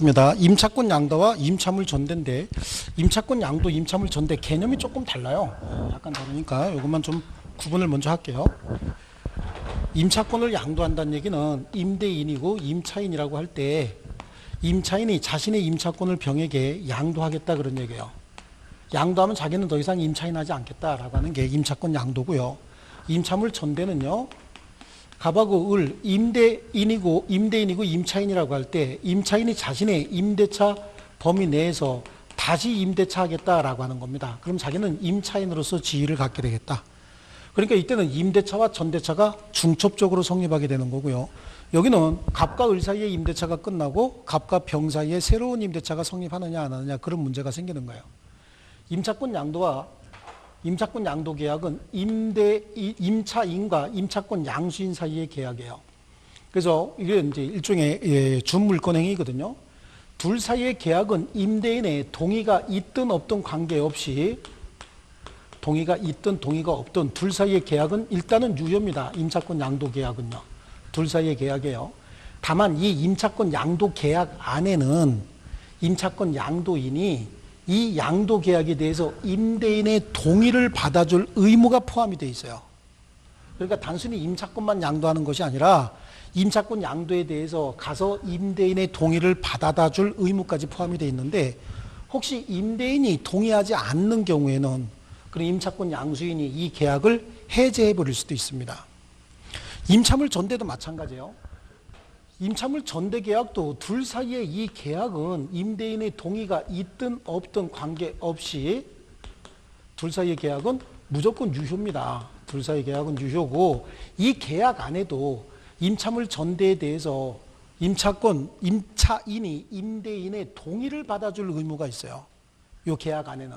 좋습니다. 임차권 양도와 임차물 전대인데 임차권 양도, 임차물 전대 개념이 조금 달라요. 약간 다르니까 이것만 좀 구분을 먼저 할게요. 임차권을 양도한다는 얘기는 임대인이고 임차인이라고 할 때 임차인이 자신의 임차권을 병에게 양도하겠다 그런 얘기예요. 양도하면 자기는 더 이상 임차인하지 않겠다라고 하는 게 임차권 양도고요. 임차물 전대는요. 갑하고 을 임대인이고 임차인이라고 할 때 임차인이 자신의 임대차 범위 내에서 다시 임대차 하겠다라고 하는 겁니다. 그럼 자기는 임차인으로서 지위를 갖게 되겠다. 그러니까 이때는 임대차와 전대차가 중첩적으로 성립하게 되는 거고요. 여기는 갑과 을 사이의 임대차가 끝나고 갑과 병 사이에 새로운 임대차가 성립하느냐 안 하느냐 그런 문제가 생기는 거예요. 임차권 양도와 임차권 양도 계약은 임차인과 임차권 양수인 사이의 계약이에요. 그래서 이게 이제 일종의 준물권 행위거든요. 둘 사이의 계약은 임대인의 동의가 있든 없든 관계없이 동의가 있든 동의가 없든 둘 사이의 계약은 일단은 유효입니다. 임차권 양도 계약은요. 둘 사이의 계약이에요. 다만 이 임차권 양도 계약 안에는 임차권 양도인이 이 양도 계약에 대해서 임대인의 동의를 받아줄 의무가 포함이 되어 있어요. 그러니까 단순히 임차권만 양도하는 것이 아니라 임차권 양도에 대해서 가서 임대인의 동의를 받아다 줄 의무까지 포함이 되어 있는데 혹시 임대인이 동의하지 않는 경우에는 그런 임차권 양수인이 이 계약을 해제해 버릴 수도 있습니다. 임차물 전대도 마찬가지예요. 임차물 전대 계약도 둘 사이의 이 계약은 임대인의 동의가 있든 없든 관계없이 둘 사이의 계약은 무조건 유효입니다. 둘 사이의 계약은 유효고 이 계약 안에도 임차물 전대에 대해서 임차인이 임대인의 동의를 받아줄 의무가 있어요. 이 계약 안에는.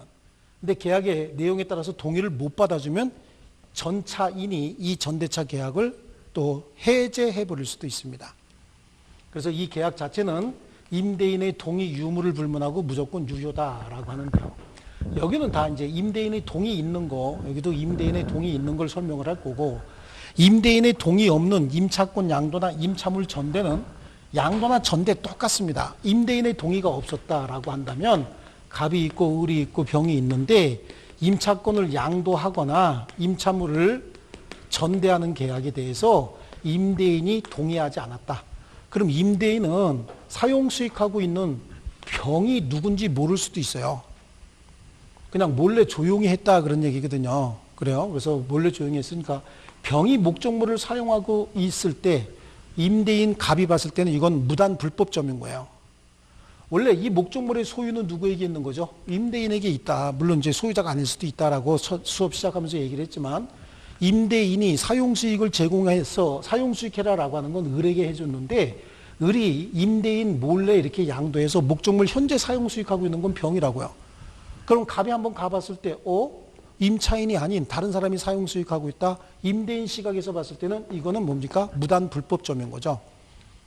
근데 계약의 내용에 따라서 동의를 못 받아주면 전차인이 이 전대차 계약을 또 해제해 버릴 수도 있습니다. 그래서 이 계약 자체는 임대인의 동의 유무를 불문하고 무조건 유효다라고 하는데요. 여기는 다 이제 임대인의 동의 있는 거, 여기도 임대인의 동의 있는 걸 설명을 할 거고, 임대인의 동의 없는 임차권 양도나 임차물 전대는 양도나 전대 똑같습니다. 임대인의 동의가 없었다라고 한다면 갑이 있고 을이 있고 병이 있는데 임차권을 양도하거나 임차물을 전대하는 계약에 대해서 임대인이 동의하지 않았다. 그럼 임대인은 사용 수익하고 있는 병이 누군지 모를 수도 있어요. 그냥 몰래 조용히 했다 그런 얘기거든요. 그래요. 그래서 몰래 조용히 했으니까 병이 목적물을 사용하고 있을 때 임대인 갑이 봤을 때는 이건 무단 불법점인 거예요. 원래 이 목적물의 소유는 누구에게 있는 거죠? 임대인에게 있다. 물론 이제 소유자가 아닐 수도 있다라고 수업 시작하면서 얘기를 했지만 임대인이 사용수익을 제공해서 사용수익해라라고 하는 건 을에게 해줬는데 을이 임대인 몰래 이렇게 양도해서 목적물 현재 사용수익하고 있는 건 병이라고요. 그럼 갑이 한번 가봤을 때 임차인이 아닌 다른 사람이 사용수익하고 있다. 임대인 시각에서 봤을 때는 이거는 뭡니까? 무단 불법점인 거죠.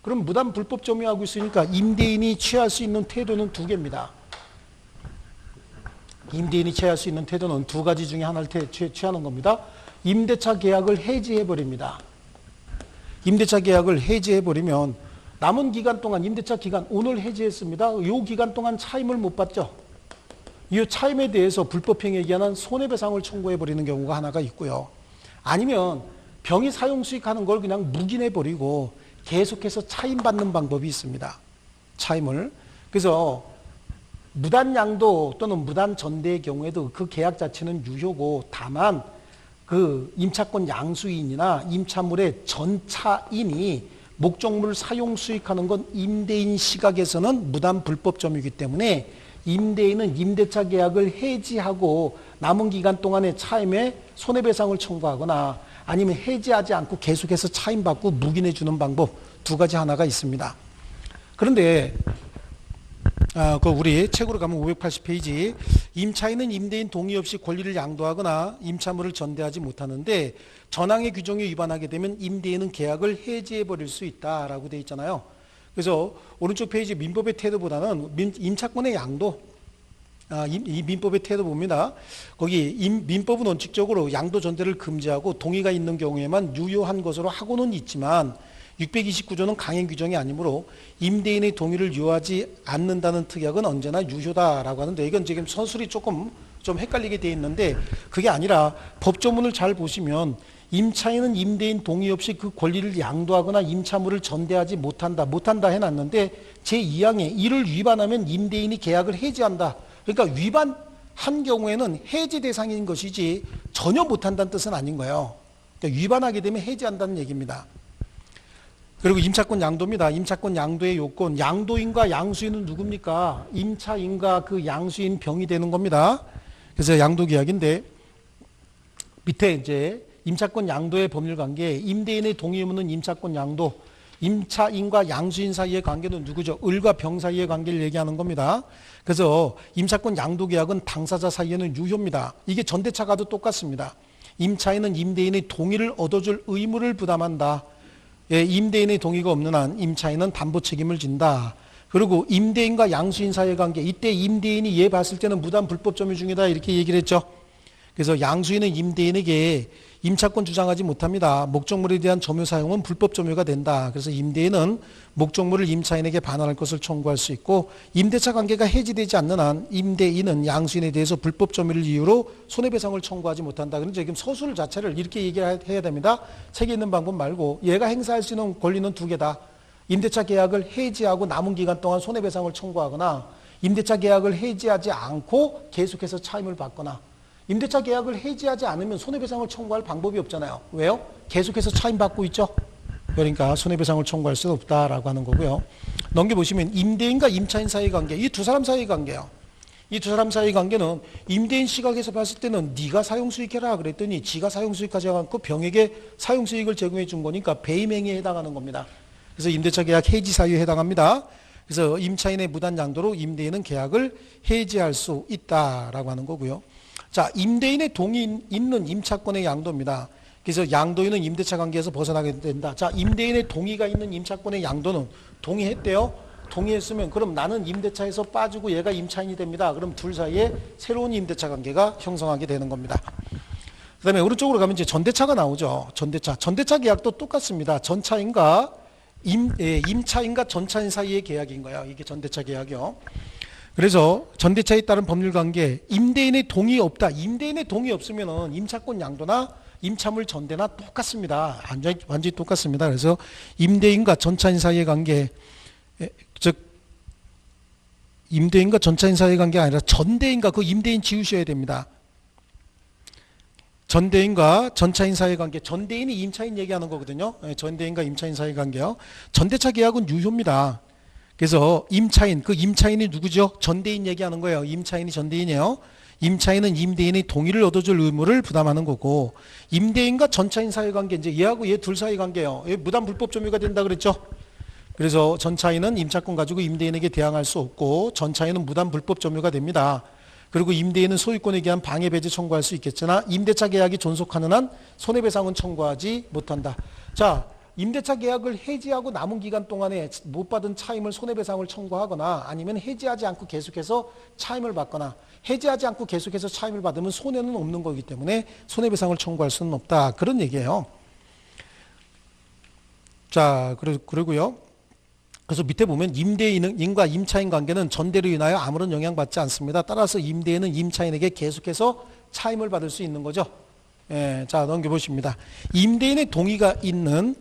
그럼 무단 불법점이하고 있으니까 임대인이 취할 수 있는 태도는 두 개입니다. 임대인이 취할 수 있는 태도는 두 가지 중에 하나를 취하는 겁니다. 임대차 계약을 해지해버립니다. 임대차 계약을 해지해버리면 남은 기간 동안 임대차 기간 오늘 해지했습니다. 이 기간 동안 차임을 못 받죠. 이 차임에 대해서 불법행위에 의한 손해배상을 청구해버리는 경우가 하나가 있고요. 아니면 병이 사용수익하는 걸 그냥 묵인해버리고 계속해서 차임받는 방법이 있습니다. 차임을. 그래서 무단양도 또는 무단전대의 경우에도 그 계약 자체는 유효고 다만 그 임차권 양수인이나 임차물의 전차인이 목적물 사용 수익하는 건 임대인 시각에서는 무단 불법점이기 때문에 임대인은 임대차 계약을 해지하고 남은 기간 동안의 차임에 손해배상을 청구하거나 아니면 해지하지 않고 계속해서 차임받고 묵인해 주는 방법 두 가지 하나가 있습니다. 그런데 우리 책으로 가면 580페이지 임차인은 임대인 동의 없이 권리를 양도하거나 임차물을 전대하지 못하는데 전항의 규정에 위반하게 되면 임대인은 계약을 해지해 버릴 수 있다라고 되어 있잖아요. 그래서 오른쪽 페이지 민법의 태도보다는 임차권의 양도 이 민법의 태도 봅니다. 거기 민법은 원칙적으로 양도 전대를 금지하고 동의가 있는 경우에만 유효한 것으로 하고는 있지만 629조는 강행 규정이 아니므로 임대인의 동의를 요하지 않는다는 특약은 언제나 유효다라고 하는데, 이건 지금 서술이 조금 좀 헷갈리게 되어 있는데, 그게 아니라 법조문을 잘 보시면 임차인은 임대인 동의 없이 그 권리를 양도하거나 임차물을 전대하지 못한다 해놨는데, 제2항에 이를 위반하면 임대인이 계약을 해지한다. 그러니까 위반한 경우에는 해지 대상인 것이지 전혀 못한다는 뜻은 아닌 거예요. 그러니까 위반하게 되면 해지한다는 얘기입니다. 그리고 임차권 양도입니다. 임차권 양도의 요건, 양도인과 양수인은 누굽니까? 임차인과 그 양수인 병이 되는 겁니다. 그래서 양도계약인데, 밑에 이제 임차권 양도의 법률관계, 임대인의 동의 없는 임차권 양도, 임차인과 양수인 사이의 관계는 누구죠? 을과 병 사이의 관계를 얘기하는 겁니다. 그래서 임차권 양도계약은 당사자 사이에는 유효입니다. 이게 전대차가도 똑같습니다. 임차인은 임대인의 동의를 얻어줄 의무를 부담한다. 예, 임대인의 동의가 없는 한 임차인은 담보 책임을 진다. 그리고 임대인과 양수인 사이의 관계, 이때 임대인이 얘 봤을 때는 무단 불법 점유 중이다 이렇게 얘기를 했죠. 그래서 양수인은 임대인에게 임차권 주장하지 못합니다. 목적물에 대한 점유 사용은 불법 점유가 된다. 그래서 임대인은 목적물을 임차인에게 반환할 것을 청구할 수 있고, 임대차 관계가 해지되지 않는 한 임대인은 양수인에 대해서 불법 점유를 이유로 손해배상을 청구하지 못한다. 그런데 지금 서술 자체를 이렇게 얘기를 해야 됩니다. 책에 있는 방법 말고 얘가 행사할 수 있는 권리는 두 개다. 임대차 계약을 해지하고 남은 기간 동안 손해배상을 청구하거나, 임대차 계약을 해지하지 않고 계속해서 차임을 받거나. 임대차 계약을 해지하지 않으면 손해배상을 청구할 방법이 없잖아요. 왜요? 계속해서 차임받고 있죠. 그러니까 손해배상을 청구할 수 없다라고 하는 거고요. 넘겨보시면 임대인과 임차인 사이의 관계, 이 두 사람 사이의 관계예요. 이 두 사람 사이의 관계는 임대인 시각에서 봤을 때는 네가 사용수익해라 그랬더니 지가 사용수익하지 않고 병에게 사용수익을 제공해 준 거니까 배임행위에 해당하는 겁니다. 그래서 임대차 계약 해지 사유에 해당합니다. 그래서 임차인의 무단 양도로 임대인은 계약을 해지할 수 있다라고 하는 거고요. 자, 임대인의 동의 있는 임차권의 양도입니다. 그래서 양도인은 임대차 관계에서 벗어나게 된다. 자, 임대인의 동의가 있는 임차권의 양도는 동의했대요. 동의했으면 그럼 나는 임대차에서 빠지고 얘가 임차인이 됩니다. 그럼 둘 사이에 새로운 임대차 관계가 형성하게 되는 겁니다. 그 다음에 오른쪽으로 가면 이제 전대차가 나오죠. 전대차 계약도 똑같습니다. 전차인과 임차인과 전차인 사이의 계약인 거예요. 이게 전대차 계약이요. 그래서 전대차에 따른 법률관계, 임대인의 동의 없다. 임대인의 동의 없으면 임차권 양도나 임차물 전대나 똑같습니다. 완전히 똑같습니다. 그래서 임대인과 전차인 사이의 관계, 즉 임대인과 전차인 사이의 관계가 아니라 전대인과 그 임대인 지우셔야 됩니다. 전대인과 전차인 사이의 관계, 전대인이 임차인 얘기하는 거거든요. 전대인과 임차인 사이의 관계요. 전대차 계약은 유효입니다. 그래서 임차인, 그 임차인이 누구죠? 전대인 얘기하는 거예요. 임차인이 전대인이에요. 임차인은 임대인의 동의를 얻어줄 의무를 부담하는 거고, 임대인과 전차인 사이의 관계, 이제 얘하고 얘 둘 사이의 관계예요. 얘 무단 불법 점유가 된다 그랬죠? 그래서 전차인은 임차권 가지고 임대인에게 대항할 수 없고, 전차인은 무단 불법 점유가 됩니다. 그리고 임대인은 소유권에 대한 방해 배제 청구할 수 있겠으나 임대차 계약이 존속하는 한 손해배상은 청구하지 못한다. 자, 임대차 계약을 해지하고 남은 기간 동안에 못 받은 차임을 손해배상을 청구하거나, 아니면 해지하지 않고 계속해서 차임을 받거나, 해지하지 않고 계속해서 차임을 받으면 손해는 없는 거기 때문에 손해배상을 청구할 수는 없다. 그런 얘기예요. 자, 그리고요. 그래서 밑에 보면 임대인과 임차인 관계는 전대로 인하여 아무런 영향받지 않습니다. 따라서 임대인은 임차인에게 계속해서 차임을 받을 수 있는 거죠. 예, 자, 넘겨보십니다. 임대인의 동의가 있는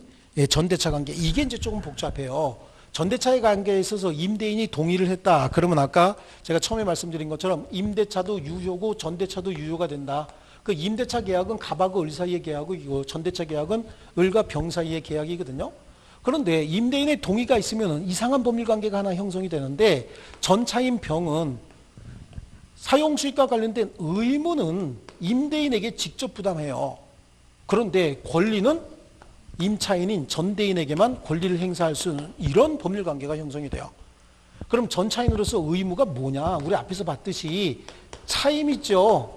전대차 관계, 이게 이제 조금 복잡해요. 전대차의 관계에 있어서 임대인이 동의를 했다. 그러면 아까 제가 처음에 말씀드린 것처럼 임대차도 유효고 전대차도 유효가 된다. 그 임대차 계약은 갑하고 을 사이의 계약이고, 전대차 계약은 을과 병 사이의 계약이거든요. 그런데 임대인의 동의가 있으면 이상한 법률관계가 하나 형성이 되는데, 전차인 병은 사용수익과 관련된 의무는 임대인에게 직접 부담해요. 그런데 권리는 임차인인 전대인에게만 권리를 행사할 수 있는 이런 법률관계가 형성이 돼요. 그럼 전차인으로서 의무가 뭐냐? 우리 앞에서 봤듯이 차임 있죠.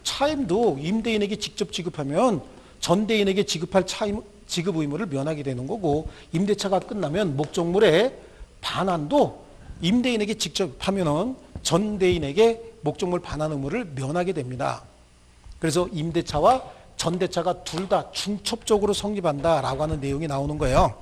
차임도 임대인에게 직접 지급하면 전대인에게 지급할 차임 지급 의무를 면하게 되는 거고, 임대차가 끝나면 목적물의 반환도 임대인에게 직접 하면은 전대인에게 목적물 반환 의무를 면하게 됩니다. 그래서 임대차와 전대차가 둘 다 중첩적으로 성립한다라고 하는 내용이 나오는 거예요.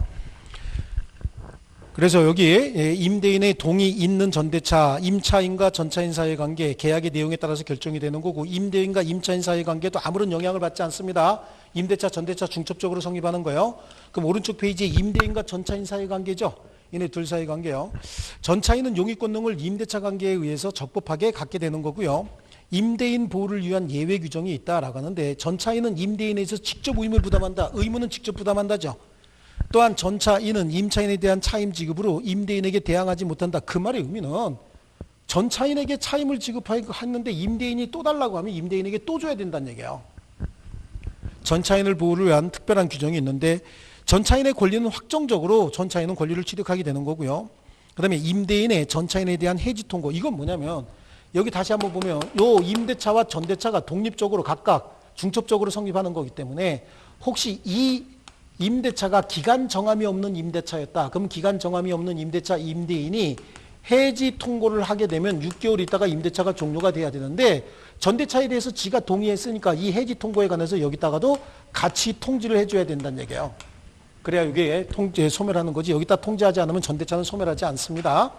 그래서 여기 임대인의 동의 있는 전대차, 임차인과 전차인 사이의 관계, 계약의 내용에 따라서 결정이 되는 거고 임대인과 임차인 사이의 관계도 아무런 영향을 받지 않습니다. 임대차, 전대차 중첩적으로 성립하는 거예요. 그럼 오른쪽 페이지에 임대인과 전차인 사이의 관계죠. 이네 둘 사이의 관계요. 전차인은 용익권능을 임대차 관계에 의해서 적법하게 갖게 되는 거고요. 임대인 보호를 위한 예외 규정이 있다라고 하는데 전차인은 임대인에서 직접 의무를 부담한다. 의무는 직접 부담한다죠. 또한 전차인은 임차인에 대한 차임 지급으로 임대인에게 대항하지 못한다. 그 말의 의미는 전차인에게 차임을 지급하는데 임대인이 또 달라고 하면 임대인에게 또 줘야 된다는 얘기예요. 전차인을 보호를 위한 특별한 규정이 있는데 전차인의 권리는 확정적으로 전차인은 권리를 취득하게 되는 거고요. 그 다음에 임대인의 전차인에 대한 해지 통고. 이건 뭐냐면 여기 다시 한번 보면 요 임대차와 전대차가 독립적으로 각각 중첩적으로 성립하는 거기 때문에 혹시 이 임대차가 기간 정함이 없는 임대차였다. 그럼 기간 정함이 없는 임대차 임대인이 해지 통고를 하게 되면 6개월 있다가 임대차가 종료가 돼야 되는데 전대차에 대해서 지가 동의했으니까 이 해지 통고에 관해서 여기다가도 같이 통지를 해줘야 된다는 얘기예요. 그래야 이게 소멸하는 거지. 여기다 통지하지 않으면 전대차는 소멸하지 않습니다.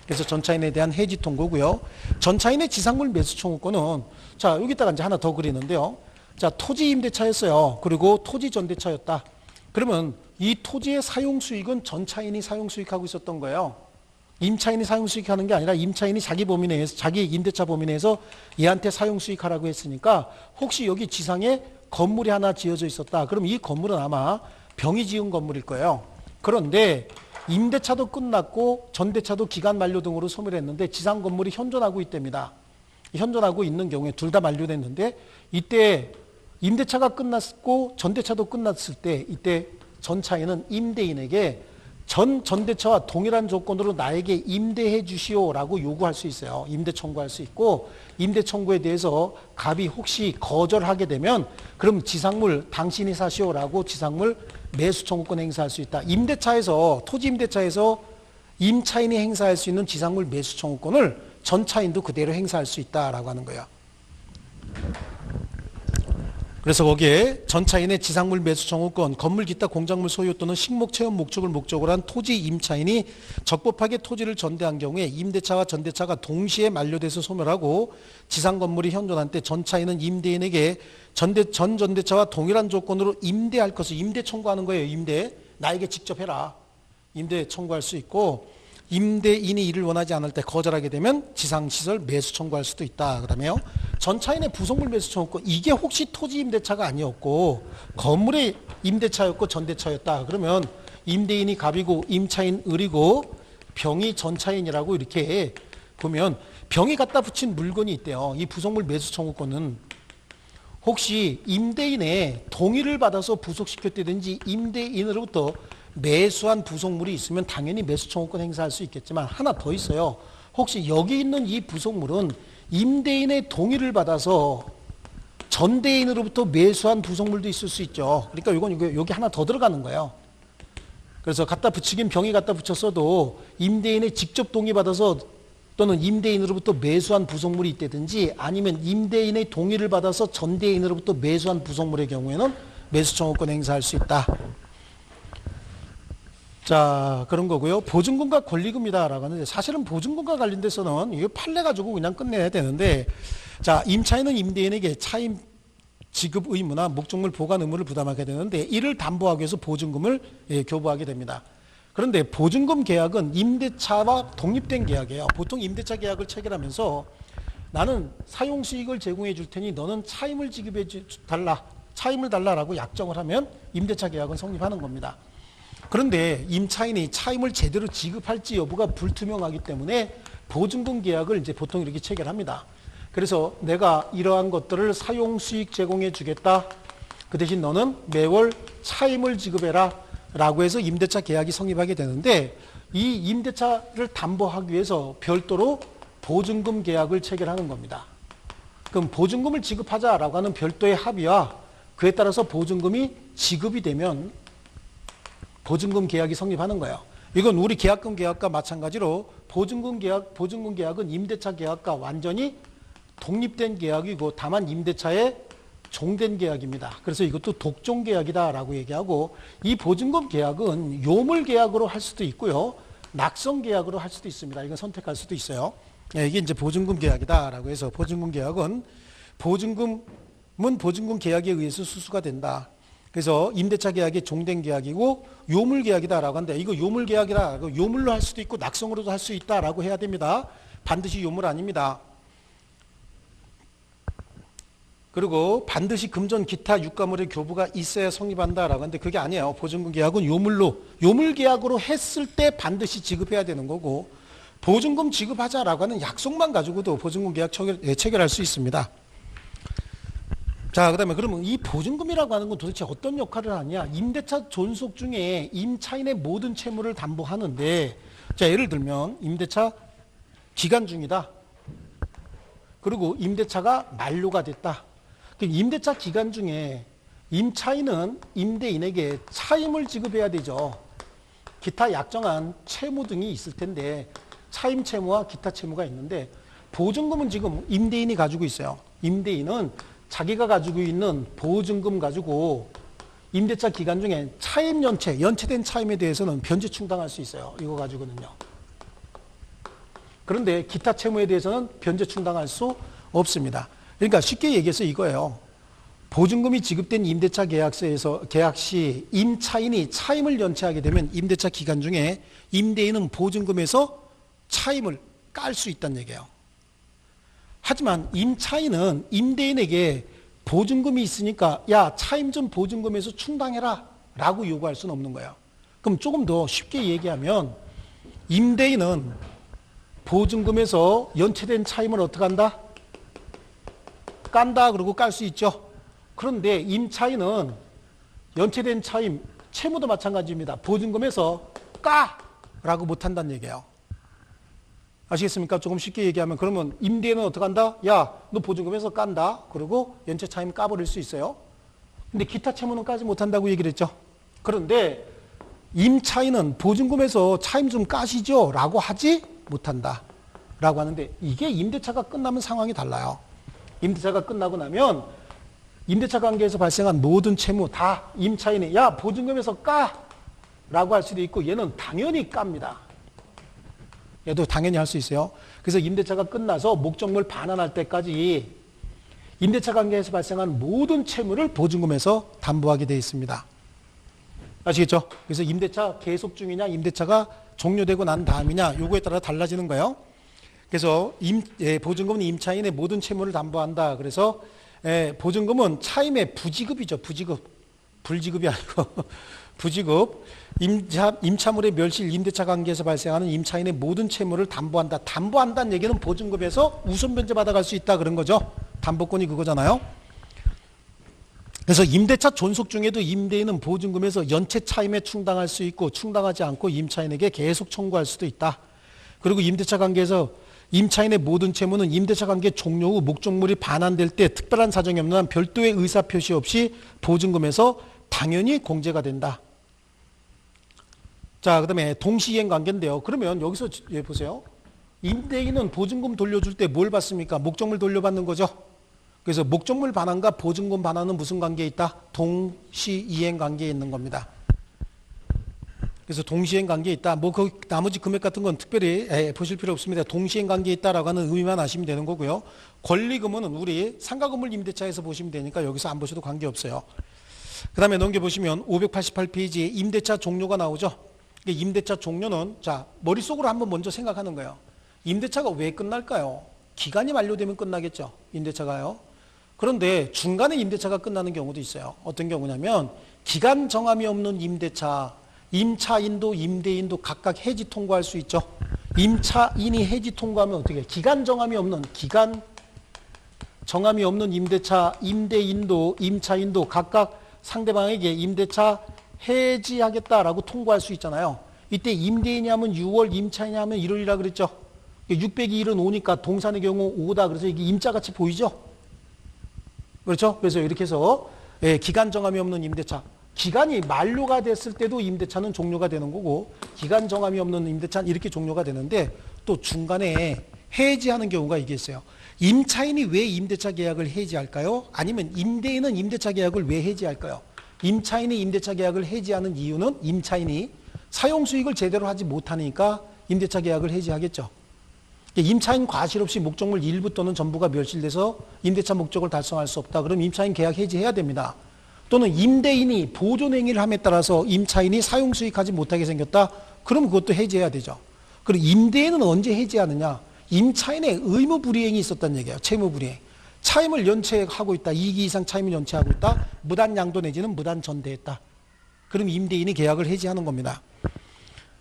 그래서 전차인에 대한 해지 통고고요. 전차인의 지상물 매수 청구권은 자 여기다가 이제 하나 더 그리는데요. 자 토지 임대차였어요. 그리고 토지 전대차였다. 그러면 이 토지의 사용 수익은 전차인이 사용 수익하고 있었던 거예요. 임차인이 사용 수익하는 게 아니라 임차인이 자기 범위 내에서 자기 임대차 범위 내에서 얘한테 사용 수익하라고 했으니까 혹시 여기 지상에 건물이 하나 지어져 있었다. 그럼 이 건물은 아마 병이 지은 건물일 거예요. 그런데 임대차도 끝났고 전대차도 기간 만료 등으로 소멸했는데 지상 건물이 현존하고 있답니다. 현존하고 있는 경우에 둘 다 만료됐는데 이때 임대차가 끝났고 전대차도 끝났을 때 이때 전차인은 임대인에게 전대차와 동일한 조건으로 나에게 임대해 주시오라고 요구할 수 있어요. 임대 청구할 수 있고 임대 청구에 대해서 갑이 혹시 거절하게 되면 그럼 지상물 당신이 사시오라고 지상물 매수 청구권 행사할 수 있다. 임대차에서 토지 임대차에서 임차인이 행사할 수 있는 지상물 매수 청구권을 전차인도 그대로 행사할 수 있다라고 하는 거예요. 그래서 거기에 전차인의 지상물 매수 청구권, 건물 기타 공작물 소유 또는 식목 체험 목적을 목적으로 한 토지 임차인이 적법하게 토지를 전대한 경우에 임대차와 전대차가 동시에 만료돼서 소멸하고 지상 건물이 현존한 때 전차인은 임대인에게 전대차와 동일한 조건으로 임대할 것을 임대 청구하는 거예요. 임대. 나에게 직접 해라. 임대 청구할 수 있고 임대인이 이를 원하지 않을 때 거절하게 되면 지상시설 매수 청구할 수도 있다. 그 다음에요. 전차인의 부속물 매수 청구권. 이게 혹시 토지 임대차가 아니었고 건물의 임대차였고 전대차였다. 그러면 임대인이 갑이고 임차인 을이고 병이 전차인이라고 이렇게 보면 병이 갖다 붙인 물건이 있대요. 이 부속물 매수 청구권은 혹시 임대인의 동의를 받아서 부속시켰다든지 임대인으로부터 매수한 부속물이 있으면 당연히 매수 청구권 행사할 수 있겠지만 하나 더 있어요. 혹시 여기 있는 이 부속물은 임대인의 동의를 받아서 전대인으로부터 매수한 부속물도 있을 수 있죠. 그러니까 이건 여기 하나 더 들어가는 거예요. 그래서 갖다 붙이긴 병이 갖다 붙였어도 임대인의 직접 동의 받아서 또는 임대인으로부터 매수한 부속물이 있다든지 아니면 임대인의 동의를 받아서 전대인으로부터 매수한 부속물의 경우에는 매수 청구권 행사할 수 있다. 자, 그런 거고요. 보증금과 권리금이다라고 하는데 사실은 보증금과 관련돼서는 이거 판례가지고 그냥 끝내야 되는데 자, 임차인은 임대인에게 차임 지급 의무나 목적물 보관 의무를 부담하게 되는데 이를 담보하기 위해서 보증금을 교부하게 됩니다. 그런데 보증금 계약은 임대차와 독립된 계약이에요. 보통 임대차 계약을 체결하면서 나는 사용 수익을 제공해 줄 테니 너는 차임을 지급해 달라. 차임을 달라라고 약정을 하면 임대차 계약은 성립하는 겁니다. 그런데 임차인이 차임을 제대로 지급할지 여부가 불투명하기 때문에 보증금 계약을 이제 보통 이렇게 체결합니다. 그래서 내가 이러한 것들을 사용 수익 제공해 주겠다. 그 대신 너는 매월 차임을 지급해라. 라고 해서 임대차 계약이 성립하게 되는데 이 임대차를 담보하기 위해서 별도로 보증금 계약을 체결하는 겁니다. 그럼 보증금을 지급하자라고 하는 별도의 합의와 그에 따라서 보증금이 지급이 되면 보증금 계약이 성립하는 거예요. 이건 우리 계약금 계약과 마찬가지로 보증금 계약은 임대차 계약과 완전히 독립된 계약이고 다만 임대차에 종된 계약입니다. 그래서 이것도 독종 계약이다라고 얘기하고 이 보증금 계약은 요물 계약으로 할 수도 있고요. 낙성 계약으로 할 수도 있습니다. 이건 선택할 수도 있어요. 이게 이제 보증금 계약이다라고 해서 보증금 계약은 보증금은 보증금 계약에 의해서 수수가 된다. 그래서 임대차 계약이 종된 계약이고 요물 계약이다라고 하는데 이거 요물 계약이라 요물로 할 수도 있고 낙성으로도 할 수 있다라고 해야 됩니다. 반드시 요물 아닙니다. 그리고 반드시 금전 기타 유가물의 교부가 있어야 성립한다라고 하는데 그게 아니에요. 보증금 계약은 요물 계약으로 했을 때 반드시 지급해야 되는 거고 보증금 지급하자라고 하는 약속만 가지고도 보증금 계약 체결할 수 있습니다. 자, 그다음에 그러면 이 보증금이라고 하는 건 도대체 어떤 역할을 하냐? 임대차 존속 중에 임차인의 모든 채무를 담보하는데, 자, 예를 들면 임대차 기간 중이다. 그리고 임대차가 만료가 됐다. 임대차 기간 중에 임차인은 임대인에게 차임을 지급해야 되죠. 기타 약정한 채무 등이 있을 텐데 차임 채무와 기타 채무가 있는데 보증금은 지금 임대인이 가지고 있어요. 임대인은 자기가 가지고 있는 보증금 가지고 임대차 기간 중에 차임 연체된 차임에 대해서는 변제 충당할 수 있어요. 이거 가지고는요. 그런데 기타 채무에 대해서는 변제 충당할 수 없습니다. 그러니까 쉽게 얘기해서 이거예요. 보증금이 지급된 임대차 계약서에서 계약 시 임차인이 차임을 연체하게 되면 임대차 기간 중에 임대인은 보증금에서 차임을 깔 수 있다는 얘기예요. 하지만 임차인은 임대인에게 보증금이 있으니까 야 차임 좀 보증금에서 충당해라 라고 요구할 수는 없는 거예요. 그럼 조금 더 쉽게 얘기하면 임대인은 보증금에서 연체된 차임을 어떻게 한다? 깐다 그러고 깔 수 있죠. 그런데 임차인은 연체된 차임 채무도 마찬가지입니다. 보증금에서 까라고 못한다는 얘기예요. 아시겠습니까? 조금 쉽게 얘기하면 그러면 임대인은 어떻게 한다? 야, 너 보증금에서 깐다. 그리고 연체 차임 까버릴 수 있어요. 근데 기타 채무는 까지 못한다고 얘기를 했죠. 그런데 임차인은 보증금에서 차임 좀 까시죠? 라고 하지 못한다. 라고 하는데 이게 임대차가 끝나면 상황이 달라요. 임대차가 끝나고 나면 임대차 관계에서 발생한 모든 채무 다 임차인이 야, 보증금에서 까! 라고 할 수도 있고 얘는 당연히 깝니다. 얘도 당연히 할 수 있어요. 그래서 임대차가 끝나서 목적물 반환할 때까지 임대차 관계에서 발생한 모든 채무를 보증금에서 담보하게 되어 있습니다. 아시겠죠? 그래서 임대차 계속 중이냐 임대차가 종료되고 난 다음이냐 요거에 따라 달라지는 거예요. 그래서 보증금은 임차인의 모든 채무를 담보한다. 그래서 보증금은 차임의 부지급이죠. 불지급이 아니고 부지급. 임차물의 멸실 임대차 관계에서 발생하는 임차인의 모든 채무를 담보한다. 담보한다는 얘기는 보증금에서 우선 변제 받아갈 수 있다 그런 거죠. 담보권이 그거잖아요. 그래서 임대차 존속 중에도 임대인은 보증금에서 연체 차임에 충당할 수 있고 충당하지 않고 임차인에게 계속 청구할 수도 있다. 그리고 임대차 관계에서 임차인의 모든 채무는 임대차 관계 종료 후 목적물이 반환될 때 특별한 사정이 없는 한 별도의 의사표시 없이 보증금에서 당연히 공제가 된다. 자, 그 다음에 동시이행 관계인데요. 그러면 여기서 보세요. 임대인은 보증금 돌려줄 때 뭘 받습니까? 목적물 돌려받는 거죠. 그래서 목적물 반환과 보증금 반환은 무슨 관계에 있다? 동시이행 관계에 있는 겁니다. 그래서 동시이행 관계에 있다. 뭐 그 나머지 금액 같은 건 특별히 보실 필요 없습니다. 동시이행 관계에 있다라고 하는 의미만 아시면 되는 거고요. 권리금은 우리 상가건물 임대차에서 보시면 되니까 여기서 안 보셔도 관계없어요. 그 다음에 넘겨보시면 588페이지에 임대차 종료가 나오죠. 임대차 종료는 자 머릿속으로 한번 먼저 생각하는 거예요. 임대차가 왜 끝날까요? 기간이 만료되면 끝나겠죠. 임대차가요. 그런데 중간에 임대차가 끝나는 경우도 있어요. 어떤 경우냐면 기간 정함이 없는 임대차, 임차인도 임대인도 각각 해지 통고할 수 있죠. 임차인이 해지 통고하면 어떻게 해요? 기간 정함이 없는 임대차, 임대인도 임차인도 각각 상대방에게 임대차 해지하겠다라고 통고할 수 있잖아요. 이때 임대인이 하면 6월, 임차인이 하면 1월이라 그랬죠. 600이 1은 5니까 동산의 경우 5다. 그래서 이게 임자같이 보이죠. 그렇죠? 그래서 이렇게 해서 기간 정함이 없는 임대차. 기간이 만료가 됐을 때도 임대차는 종료가 되는 거고 기간 정함이 없는 임대차는 이렇게 종료가 되는데 또 중간에 해지하는 경우가 이게 있어요. 임차인이 왜 임대차 계약을 해지할까요? 아니면 임대인은 임대차 계약을 왜 해지할까요? 임차인이 임대차 계약을 해지하는 이유는 임차인이 사용 수익을 제대로 하지 못하니까 임대차 계약을 해지하겠죠. 임차인 과실 없이 목적물 일부 또는 전부가 멸실돼서 임대차 목적을 달성할 수 없다. 그럼 임차인 계약 해지해야 됩니다. 또는 임대인이 보존 행위를 함에 따라서 임차인이 사용 수익하지 못하게 생겼다. 그럼 그것도 해지해야 되죠. 그리고 임대인은 언제 해지하느냐? 임차인의 의무 불이행이 있었다는 얘기예요. 채무 불이행. 차임을 연체하고 있다. 2기 이상 차임을 연체하고 있다. 무단 양도 내지는 무단 전대했다. 그럼 임대인이 계약을 해지하는 겁니다.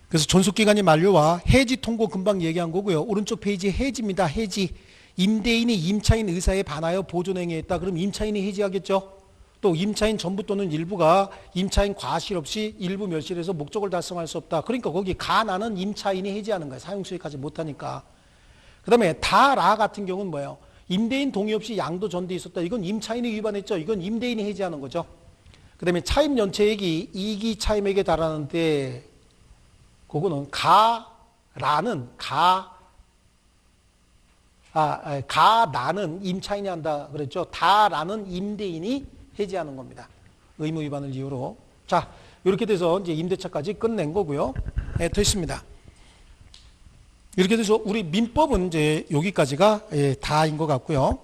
그래서 존속기간이 만료와 해지 통고 금방 얘기한 거고요. 오른쪽 페이지에 해지입니다. 해지. 임대인이 임차인 의사에 반하여 보존행위했다. 그럼 임차인이 해지하겠죠. 또 임차인 전부 또는 일부가 임차인 과실 없이 일부 멸실해서 목적을 달성할 수 없다. 그러니까 거기 가나는 임차인이 해지하는 거예요. 사용수익하지 못하니까. 그 다음에 다라 같은 경우는 뭐예요? 임대인 동의 없이 양도 전대 있었다. 이건 임차인이 위반했죠. 이건 임대인이 해지하는 거죠. 그 다음에 차임 연체액이 2기 차임액에 달하는데 그거는 가나는 임차인이 한다 그랬죠. 다라는 임대인이 해지하는 겁니다. 의무 위반을 이유로. 자, 이렇게 돼서 이제 임대차까지 끝낸 거고요. 네, 됐습니다. 이렇게 돼서 우리 민법은 이제 여기까지가 다인 것 같고요.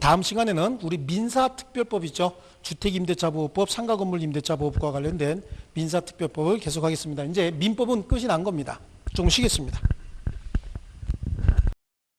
다음 시간에는 우리 민사특별법 있죠. 주택임대차보호법, 상가건물임대차보호법과 관련된 민사특별법을 계속하겠습니다. 이제 민법은 끝이 난 겁니다. 좀 쉬겠습니다.